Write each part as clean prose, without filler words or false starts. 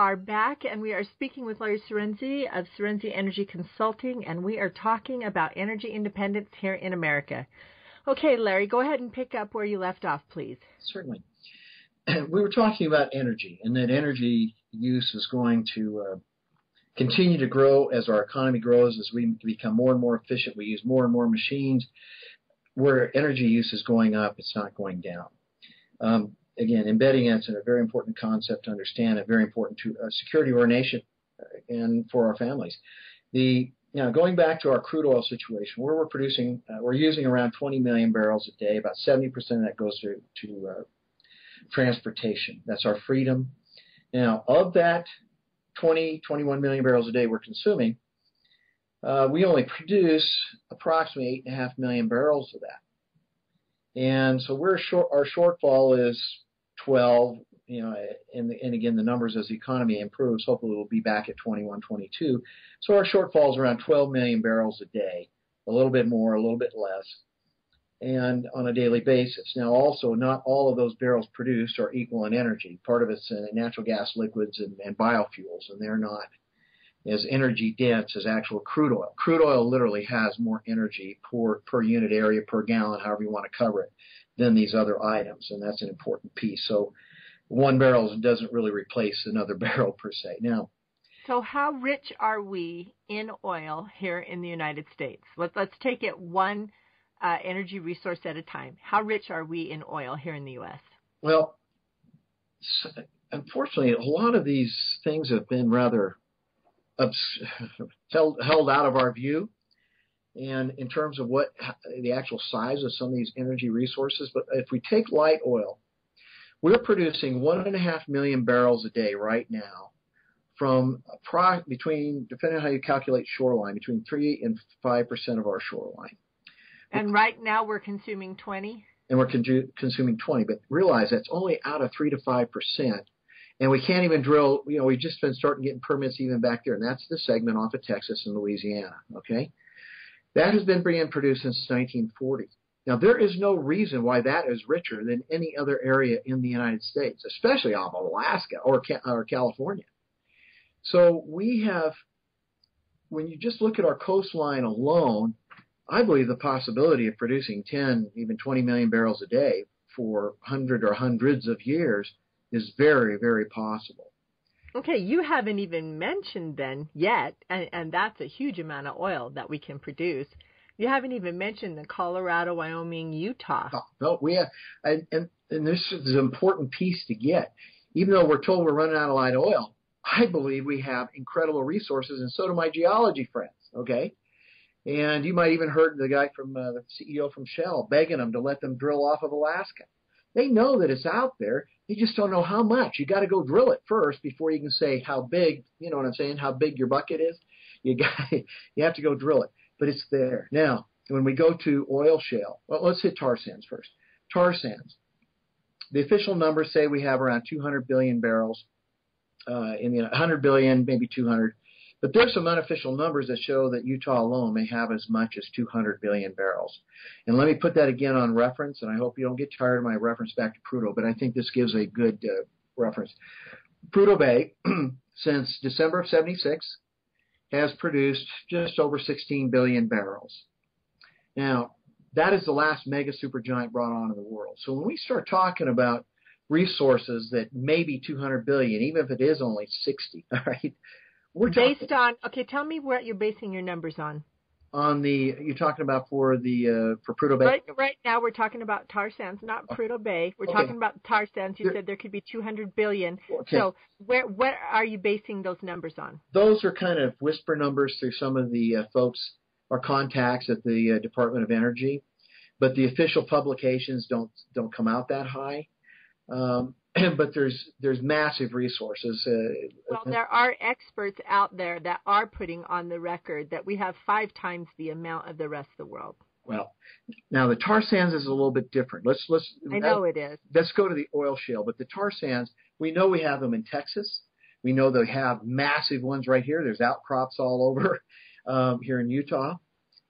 are back, and we are speaking with Larry Cerenzie of Cerenzie Energy Consulting, and we are talking about energy independence here in America. Okay, Larry, go ahead and pick up where you left off, please. Certainly. We were talking about energy, and that energy use is going to continue to grow as our economy grows, as we become more and more efficient. We use more and more machines. Where energy use is going up, it's not going down. Again, embedding it's a very important concept to understand, and very important to security of our nation and for our families. Going back to our crude oil situation, where we're using around 20 million barrels a day. About 70% of that goes to transportation. That's our freedom. Now, of that 21 million barrels a day we're consuming, we only produce approximately 8.5 million barrels of that. And so our shortfall is 12, and again, the numbers as the economy improves, hopefully we'll be back at 21, 22. So our shortfall is around 12 million barrels a day, a little bit more, a little bit less, and on a daily basis. Now, also, not all of those barrels produced are equal in energy. Part of it's natural gas liquids and biofuels, and they're not as energy dense as actual crude oil. Crude oil literally has more energy per unit area, per gallon, however you want to cover it, than these other items, and that's an important piece. So one barrel doesn't really replace another barrel per se. Now, so how rich are we in oil here in the United States? Let's take it one energy resource at a time. How rich are we in oil here in the U.S.? Well, unfortunately, a lot of these things have been rather held out of our view, and in terms of what the actual size of some of these energy resources. But if we take light oil, we're producing 1.5 million barrels a day right now from between, depending on how you calculate shoreline, between 3 and 5% of our shoreline. And right now we're consuming 20? And we're consuming 20, but realize that's only out of 3 to 5%. And we can't even drill, we've just been starting getting permits even back there, and that's the segment off of Texas and Louisiana, okay? That has been being produced since 1940. Now, there is no reason why that is richer than any other area in the United States, especially off of Alaska or California. So we have, when you just look at our coastline alone, I believe the possibility of producing 10, even 20 million barrels a day for hundreds of years is very, very possible. Okay, you haven't even mentioned then yet, and that's a huge amount of oil that we can produce. You haven't even mentioned the Colorado, Wyoming, Utah. No, we have, and this is an important piece to get. Even though we're told we're running out of light oil, I believe we have incredible resources, and so do my geology friends, okay? And you might even heard the guy from the CEO from Shell begging them to let them drill off of Alaska. They know that it's out there. You just don't know how much. You got to go drill it first before you can say how big, you know what I'm saying, how big your bucket is. You have to go drill it, but it's there. Now, when we go to oil shale, well, let's hit tar sands first. Tar sands. The official numbers say we have around 200 billion barrels, 100 billion, maybe 200. But there's some unofficial numbers that show that Utah alone may have as much as 200 billion barrels. And let me put that again on reference, and I hope you don't get tired of my reference back to Prudhoe, but I think this gives a good reference. Prudhoe Bay, since December of 76, has produced just over 16 billion barrels. Now, that is the last mega supergiant brought on in the world. So when we start talking about resources that may be 200 billion, even if it is only 60, all right, based on, okay, tell me what you're basing your numbers on. You're talking about for Prudhoe Bay? Right now we're talking about tar sands, not Prudhoe Bay. We're talking about tar sands. You said there could be 200 billion. Okay. So what are you basing those numbers on? Those are kind of whisper numbers through some of the folks or contacts at the Department of Energy, but the official publications don't come out that high. But there's massive resources. Well, there are experts out there that are putting on the record that we have 5 times the amount of the rest of the world. Well, now the tar sands is a little bit different. I know it is. Let's go to the oil shale. But the tar sands, we know we have them in Texas. We know they have massive ones right here. There's outcrops all over here in Utah.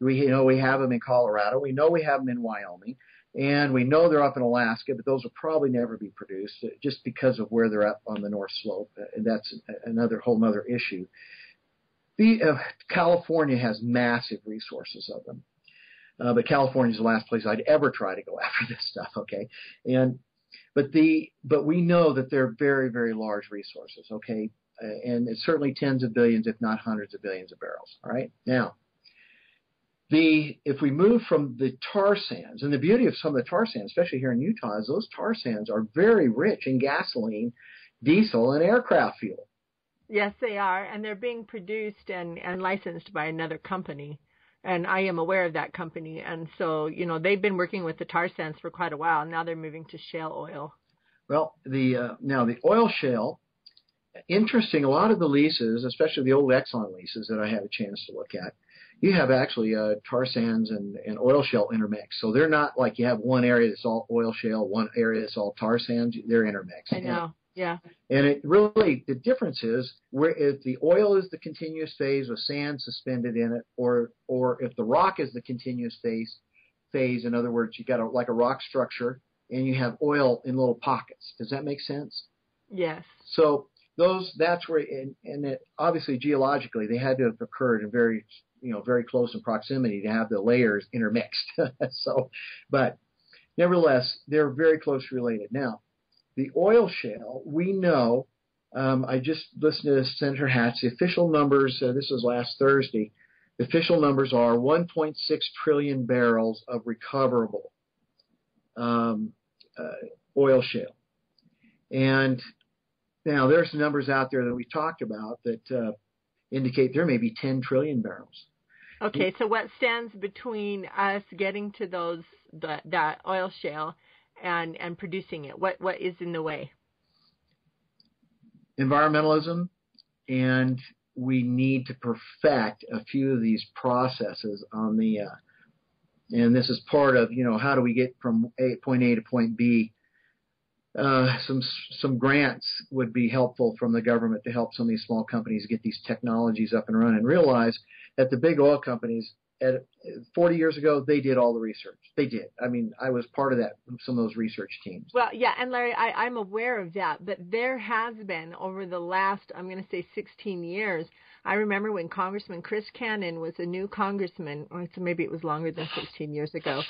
We know we have them in Colorado. We know we have them in Wyoming. And we know they're up in Alaska, but those will probably never be produced just because of where they're up on the North Slope. And that's another whole other issue. California has massive resources of them. But California is the last place I'd ever try to go after this stuff, okay? But we know that they're very, very large resources, okay? And it's certainly tens of billions, if not hundreds of billions of barrels, all right? Now, if we move from the tar sands, and the beauty of some of the tar sands, especially here in Utah, is those tar sands are very rich in gasoline, diesel, and aircraft fuel. Yes, they are, and they're being produced and licensed by another company, and I am aware of that company. And so, they've been working with the tar sands for quite a while. Now they're moving to shale oil. Well, now the oil shale, interesting, a lot of the leases, especially the old Exxon leases that I had a chance to look at, you have actually tar sands and oil shale intermixed. So they're not like you have one area that's all oil shale, one area that's all tar sands. They're intermixed. I know, yeah. And it really, the difference is where if the oil is the continuous phase with sand suspended in it, or if the rock is the continuous phase, in other words, you got like a rock structure and you have oil in little pockets. Does that make sense? Yes. So that's where, and it, obviously geologically, they had to have occurred in very close in proximity to have the layers intermixed. But nevertheless, they're very closely related. Now, the oil shale, we know, I just listened to Senator Hatch, the official numbers, this was last Thursday, the official numbers are 1.6 trillion barrels of recoverable oil shale. And now there's numbers out there that we talked about that indicate there may be 10 trillion barrels. Okay, so what stands between us getting to that oil shale and producing it? What is in the way? Environmentalism, and we need to perfect a few of these processes on the and this is part of how do we get from point A to point B. Some grants would be helpful from the government to help some of these small companies get these technologies up and running, and realize that the big oil companies 40 years ago, they did all the research. They did. I mean, I was part of some of those research teams. Well, yeah, and Larry, I'm aware of that, but there has been over the last, I'm going to say 16 years, I remember when Congressman Chris Cannon was a new congressman, or maybe it was longer than 16 years ago,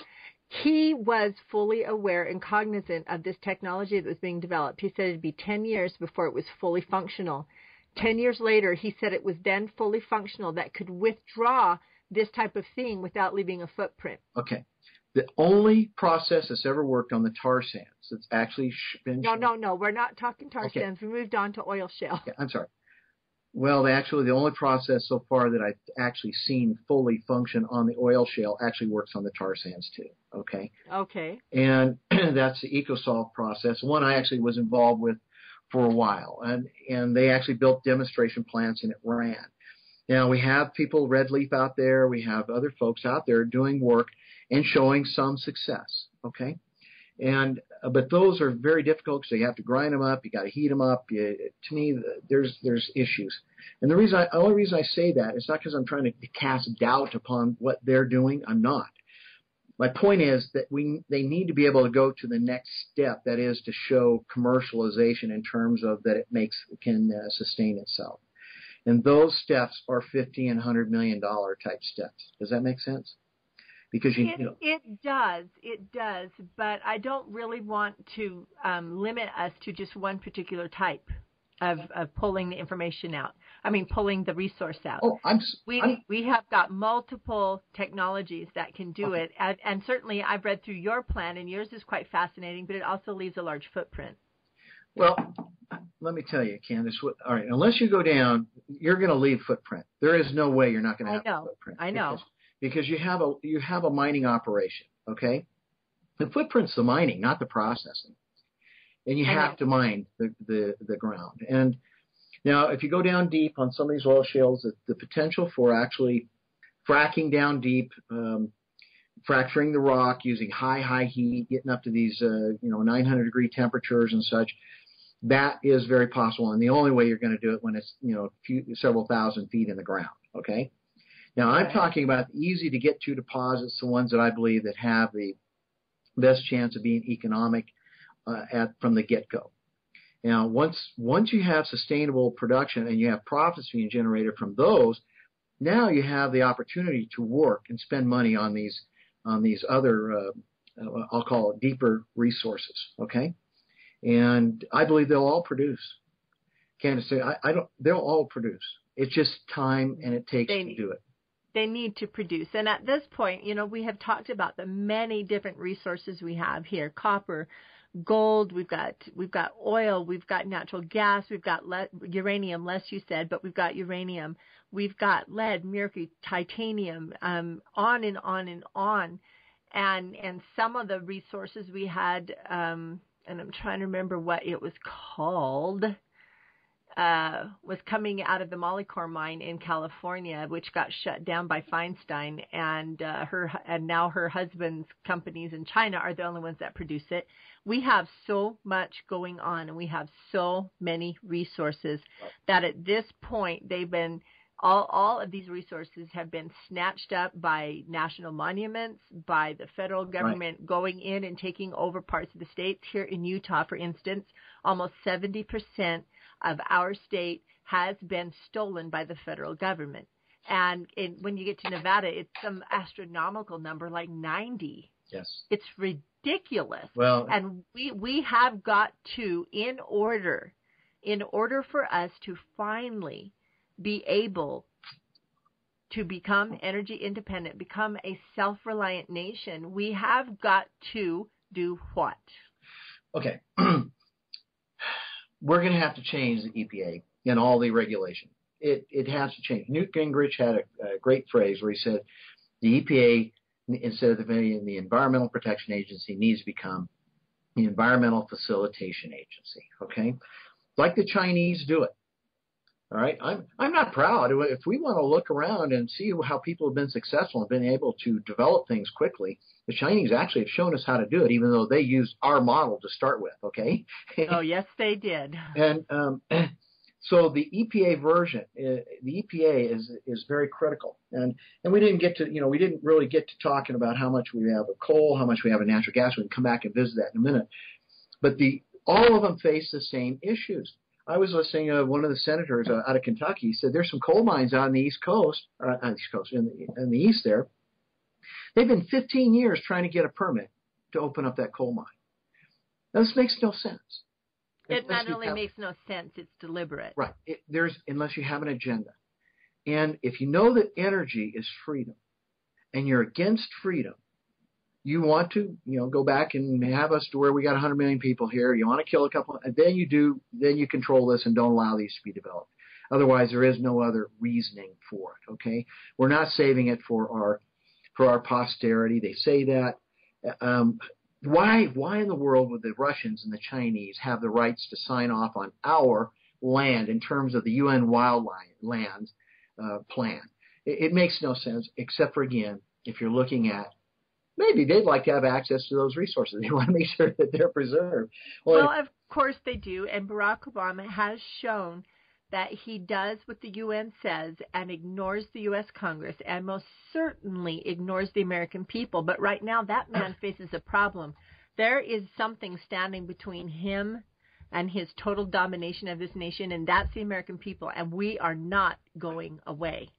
he was fully aware and cognizant of this technology that was being developed. He said it'd be 10 years before it was fully functional. 10 years later, he said it was then fully functional that could withdraw this type of thing without leaving a footprint. Okay. The only process that's ever worked on the tar sands that's actually been... No. We're not talking tar sands. We moved on to oil shale. Okay, I'm sorry. Well, the only process so far that I've actually seen fully function on the oil shale actually works on the tar sands too. Okay. Okay. And that's the EcoSolve process, one I actually was involved with for a while, and they actually built demonstration plants and it ran. Now we have people, Red Leaf out there, we have other folks out there doing work and showing some success. Okay. But those are very difficult because you have to grind them up, you got to heat them up. To me, there's issues, and the only reason I say that is not because I'm trying to cast doubt upon what they're doing. I'm not. My point is that they need to be able to go to the next step, that is to show commercialization in terms of that it can sustain itself, and those steps are $50 and $100 million type steps. Does that make sense? Because it does, but I don't really want to limit us to just one particular type of pulling the information out. I mean, pulling the resource out. Oh, we have got multiple technologies that can do it, and certainly I've read through your plan, and yours is quite fascinating, but it also leaves a large footprint. Well, let me tell you, Candace. All right, unless you go down, you're going to leave footprint. There is no way you're not going to have a footprint. I know. Because you have a mining operation, okay? The footprint's the mining, not the processing. And you have to mine the ground. And now, if you go down deep on some of these oil shales, the potential for actually fracking down deep, fracturing the rock using high heat, getting up to these 900-degree temperatures and such, that is very possible. And the only way you're going to do it when it's several thousand feet in the ground, okay? Now, I'm talking about easy to get to deposits, the ones that I believe that have the best chance of being economic from the get-go. Now, once you have sustainable production and you have profits being generated from those, now you have the opportunity to work and spend money on these other, I'll call it deeper resources. Okay, and I believe they'll all produce. Candace, they'll all produce. It's just time and it takes to do it. They need to produce. And at this point, we have talked about the many different resources we have here: copper, gold, we've got oil, we've got natural gas, we've got uranium, less you said, but we've got uranium, we've got lead, mercury, titanium, on and on and on. And some of the resources we had, and I'm trying to remember what it was called, was coming out of the Molycorp mine in California, which got shut down by Feinstein, and now her husband's companies in China are the only ones that produce it. We have so much going on, and we have so many resources that at this point they've been all of these resources have been snatched up by national monuments, by the federal government going in and taking over parts of the states. Here in Utah, for instance, almost 70% of our state has been stolen by the federal government. And when you get to Nevada, it's some astronomical number like 90. Yes. It's ridiculous. Well, and we have got to, in order for us to finally be able to become energy independent, become a self-reliant nation, we have got to do what? Okay. We're going to have to change the EPA and all the regulation. It has to change. Newt Gingrich had a great phrase where he said the EPA, instead of being the Environmental Protection Agency, needs to become the Environmental Facilitation Agency. Okay? Like the Chinese do it. All right? I'm not proud. If we want to look around and see how people have been successful and been able to develop things quickly, the Chinese actually have shown us how to do it, even though they used our model to start with, okay? Oh, yes, they did. And so the EPA version, the EPA is very critical. And we didn't really get to talking about how much we have of coal, how much we have of natural gas. We can come back and visit that in a minute. But all of them face the same issues. I was listening to one of the senators out of Kentucky. He said there's some coal mines out on the East Coast, in the East there. They've been 15 years trying to get a permit to open up that coal mine. Now, this makes no sense. It not only makes no sense, it's deliberate. Right. Unless you have an agenda. And if you know that energy is freedom and you're against freedom, you want to, go back and have us to where we got 100 million people here. You want to kill a couple, and then you control this and don't allow these to be developed. Otherwise, there is no other reasoning for it. Okay, we're not saving it for our posterity. They say that. Why in the world would the Russians and the Chinese have the rights to sign off on our land in terms of the UN wildlife lands plan? It makes no sense, except for, again, if you're looking at maybe they'd like to have access to those resources. They want to make sure that they're preserved. Well, of course they do. And Barack Obama has shown that he does what the UN says and ignores the U.S. Congress and most certainly ignores the American people. But right now that man faces a problem. There is something standing between him and his total domination of this nation, and that's the American people. And we are not going away.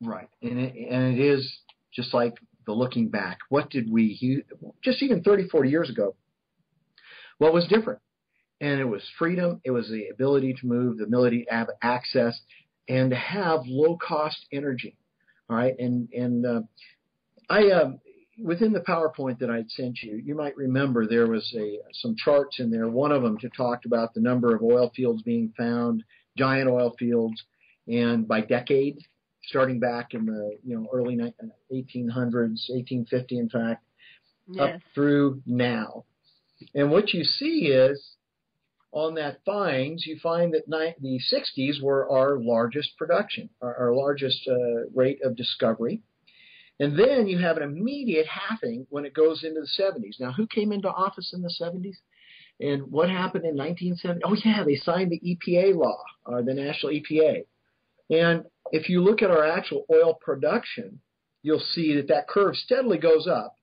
Right. And it is just like the looking back. What did we, just even 30, 40 years ago, what was different? And it was freedom. It was the ability to move, the ability to have access, and to have low-cost energy. All right. And I within the PowerPoint that I'd sent you, you might remember there was some charts in there. One of them talked about the number of oil fields being found, giant oil fields, and by decade, starting back in the early 1800s, 1850, in fact, yes, up through now. And what you see is, on that finds, you find that the 60s were our largest production, our largest rate of discovery. And then you have an immediate halving when it goes into the 70s. Now, who came into office in the 70s? And what happened in 1970? Oh, yeah, they signed the EPA law, the national EPA. And if you look at our actual oil production, you'll see that curve steadily goes up.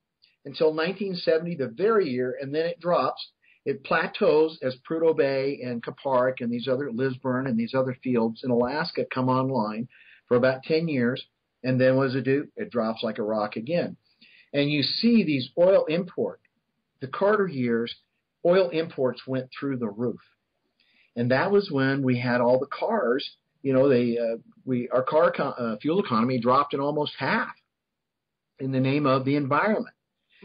until 1970, the very year, and then it drops. It plateaus as Prudhoe Bay and Kuparuk and these other Lisburn and these other fields in Alaska come online for about 10 years. And then what does it do? It drops like a rock again. And you see these oil import. The Carter years, oil imports went through the roof. And that was when we had all the cars. You know, our car fuel economy dropped in almost half in the name of the environment.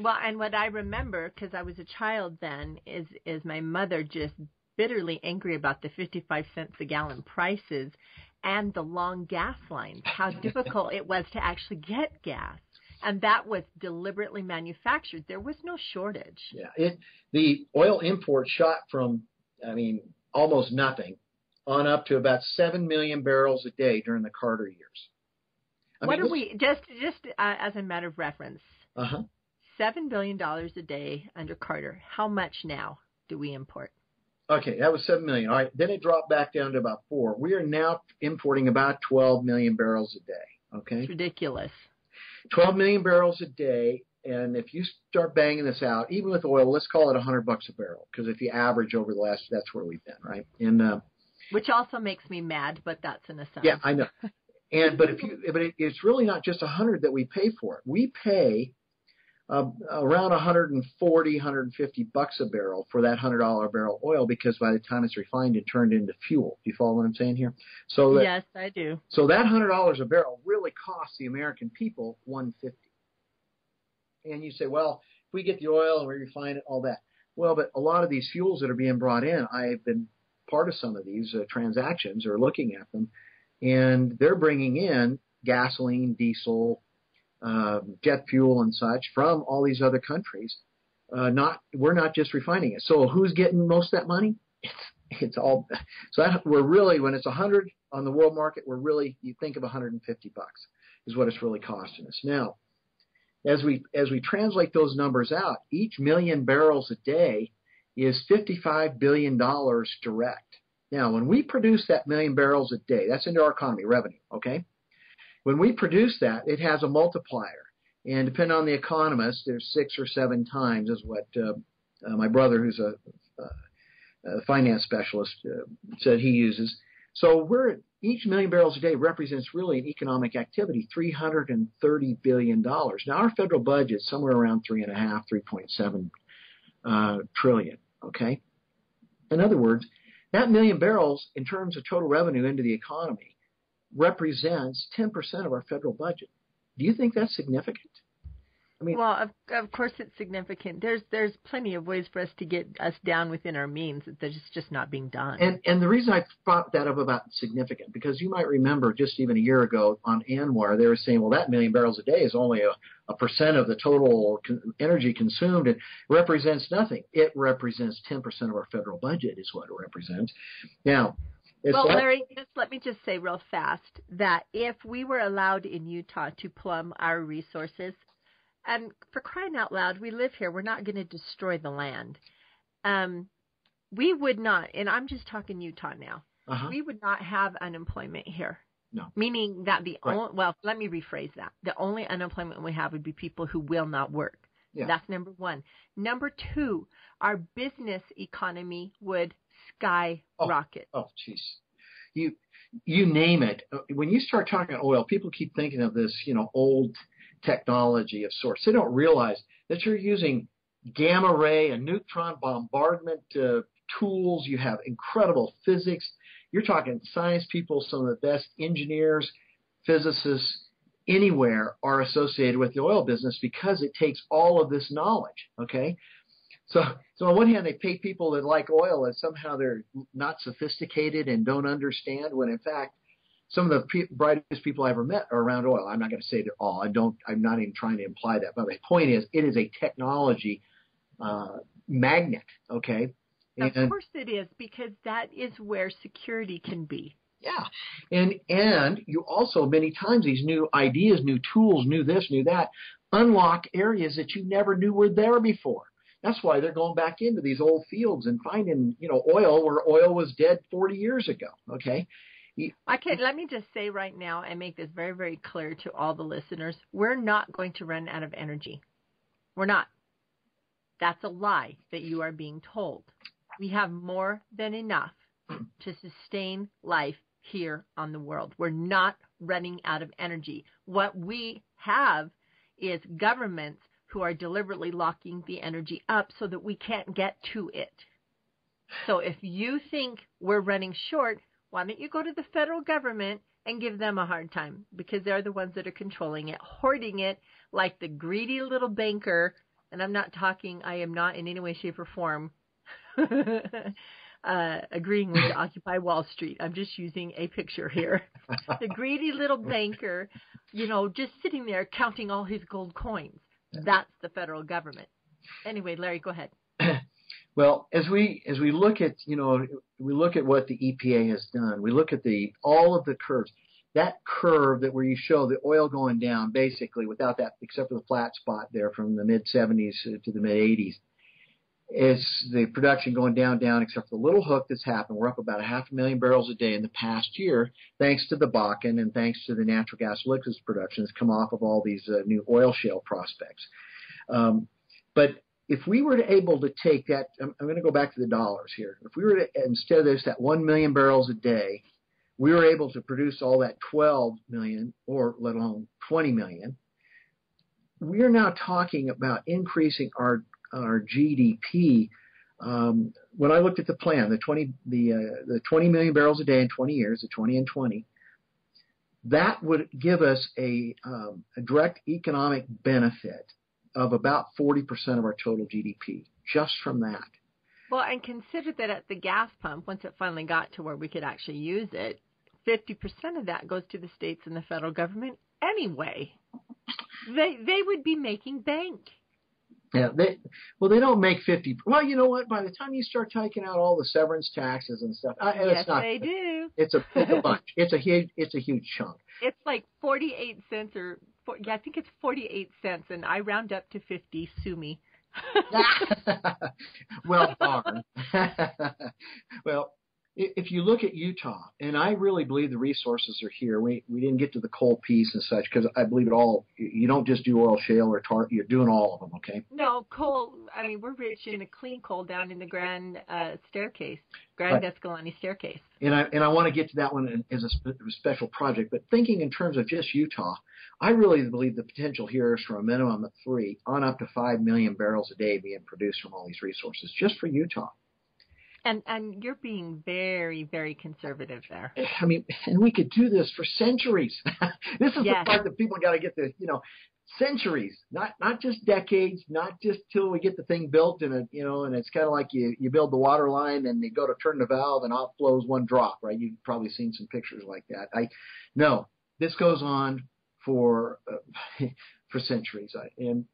Well, and what I remember, because I was a child then, is my mother just bitterly angry about the 55 cents a gallon prices and the long gas lines, how difficult it was to actually get gas. And that was deliberately manufactured. There was no shortage. Yeah, the oil import shot from, almost nothing on up to about 7 million barrels a day during the Carter years. Just as a matter of reference, Uh-huh. $7 billion a day under Carter. How much now do we import? Okay, that was 7 million. All right, then it dropped back down to about 4. We are now importing about 12 million barrels a day. Okay, it's ridiculous. 12 million barrels a day, and if you start banging this out, even with oil, let's call it $100 a barrel, because if you average over the last, that's where we've been, right? And which also makes me mad, but that's an aside. Yeah, I know. But it's really not just 100 that we pay for it. We pay around 140, 150 bucks a barrel for that $100 a barrel oil, because by the time it's refined and turned into fuel. Do you follow what I'm saying here? So yes, I do. So that $100 a barrel really costs the American people $150. And you say, well, if we get the oil and we refine it, all that. Well, but a lot of these fuels that are being brought in, I've been part of some of these transactions or looking at them, and they're bringing in gasoline, diesel, jet fuel and such from all these other countries. We're not just refining it. So who's getting most of that money? It's all. So that we're really, when it's 100 on the world market, you think of 150 bucks is what it's really costing us. Now, as we translate those numbers out, each million barrels a day is $55 billion direct. Now, when we produce that million barrels a day, that's into our economy, revenue, okay? When we produce that, it has a multiplier. And depending on the economist, there's 6 or 7 times is what my brother, who's a finance specialist, said he uses. So each million barrels a day represents really an economic activity, $330 billion. Now, our federal budget is somewhere around 3.7 trillion, okay? In other words, that million barrels in terms of total revenue into the economy represents 10% of our federal budget. Do you think that's significant? Well, of course it's significant. There's plenty of ways for us to get us down within our means that there's just not being done. And the reason I brought that up about significant, because you might remember just even a year ago on ANWR, they were saying, well, that million barrels a day is only a percent of the total energy consumed. It represents nothing. It represents 10% of our federal budget is what it represents. Now, Larry, let me just say real fast that if we were allowed in Utah to plumb our resources, and for crying out loud, we live here. We're not going to destroy the land. We would not, and I'm just talking Utah now, we would not have unemployment here. No. Meaning that let me rephrase that. The only unemployment we have would be people who will not work. Yeah. That's number one. Number two, our business economy would skyrocket. Oh, jeez. You name it. When you start talking oil, people keep thinking of this, old technology of sorts. They don't realize that you're using gamma ray and neutron bombardment tools. You have incredible physics. You're talking science people, some of the best engineers, physicists anywhere are associated with the oil business because it takes all of this knowledge, okay? So on one hand, they pay people that like oil and somehow they're not sophisticated and don't understand, when in fact, some of the brightest people I ever met are around oil. I'm not going to say they're all. I'm not even trying to imply that. But my point is, it is a technology magnet, okay? Of course it is, because that is where security can be. Yeah. And you also, many times, these new ideas, new tools, new this, new that, unlock areas that you never knew were there before. That's why they're going back into these old fields and finding, oil where oil was dead 40 years ago, okay? Let me just say right now and make this very, very clear to all the listeners. We're not going to run out of energy. We're not. That's a lie that you are being told. We have more than enough to sustain life here on the world. We're not running out of energy. What we have is governments who are deliberately locking the energy up so that we can't get to it. So if you think we're running short, why don't you go to the federal government and give them a hard time, because they're the ones that are controlling it, hoarding it like the greedy little banker. And I am not in any way, shape, or form agreeing with the Occupy Wall Street. I'm just using a picture here. The greedy little banker, just sitting there counting all his gold coins. That's the federal government. Anyway, Larry, go ahead. Well, as we look at we look at what the EPA has done, we look at all of the curves. That curve that where you show the oil going down, basically without that, except for the flat spot there from the mid 70s to the mid 80s, is the production going down, except for the little hook that's happened. We're up about 500,000 barrels a day in the past year, thanks to the Bakken and thanks to the natural gas liquids production that's come off of all these new oil shale prospects. But if we were able to take that, I'm going to go back to the dollars here. If we were to, instead of this, that 1 million barrels a day, we were able to produce all that 12 million, or let alone 20 million. We are now talking about increasing our GDP. When I looked at the plan, the 20 million barrels a day in 20 years, the 20 and 20, that would give us a direct economic benefit of about 40% of our total GDP, just from that. Well, and consider that at the gas pump, once it finally got to where we could actually use it, 50% of that goes to the states and the federal government anyway. They would be making bank. Yeah, they don't make 50. Well, you know what? By the time you start taking out all the severance taxes and stuff, yes, they do. It's a bunch. It's a huge chunk. It's like 48 cents I think it's 48 cents, and I round up to 50. Sue me. Well, darn. Well, if you look at Utah, and I really believe the resources are here. We didn't get to the coal piece and such because I believe it all. You don't just do oil shale or tar. You're doing all of them, okay? No, coal. I mean, we're rich in the clean coal down in the Grand Escalante staircase. And I want to get to that one as a special project. But thinking in terms of just Utah, I really believe the potential here is for a minimum of 3 on up to 5 million barrels a day being produced from all these resources just for Utah. And you're being very, very conservative there. I mean, and we could do this for centuries. This is yes. the part that people got to get the, centuries, not just decades, not just till we get the thing built and and it's kind of like you build the water line and you go to turn the valve and out flows one drop, right? You've probably seen some pictures like that. No, this goes on for centuries. And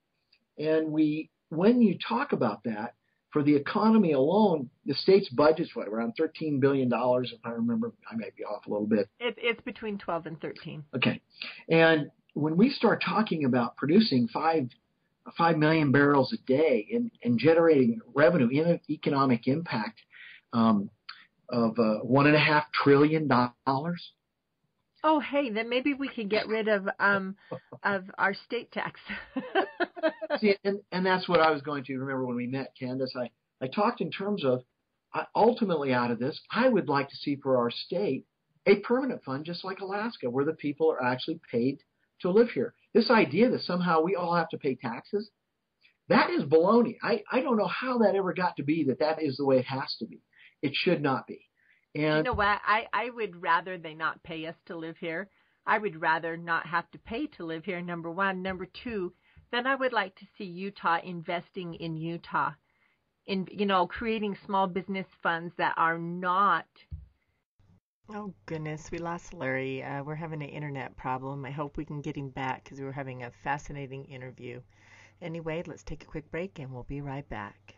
when you talk about that, for the economy alone, the state's budget's around $13 billion, if I remember. I may be off a little bit. It's between 12 and 13. Okay. And when we start talking about producing 5 million barrels a day and generating revenue in an economic impact of $1.5 trillion. Oh, hey, then maybe we could get rid of our state tax. See, and that's what I was going to remember when we met, Candace. I talked in terms of ultimately out of this, I would like to see for our state a permanent fund, just like Alaska, where the people are actually paid to live here. This idea that somehow we all have to pay taxes, that is baloney. I don't know how that ever got to be that is the way it has to be. It should not be. And you know what? I would rather they not pay us to live here. I would rather not have to pay to live here, number one. Number two, then I would like to see Utah investing in Utah, in creating small business funds that are not. Oh goodness, we lost Larry. We're having an internet problem. I hope we can get him back because we were having a fascinating interview. Anyway, let's take a quick break and we'll be right back.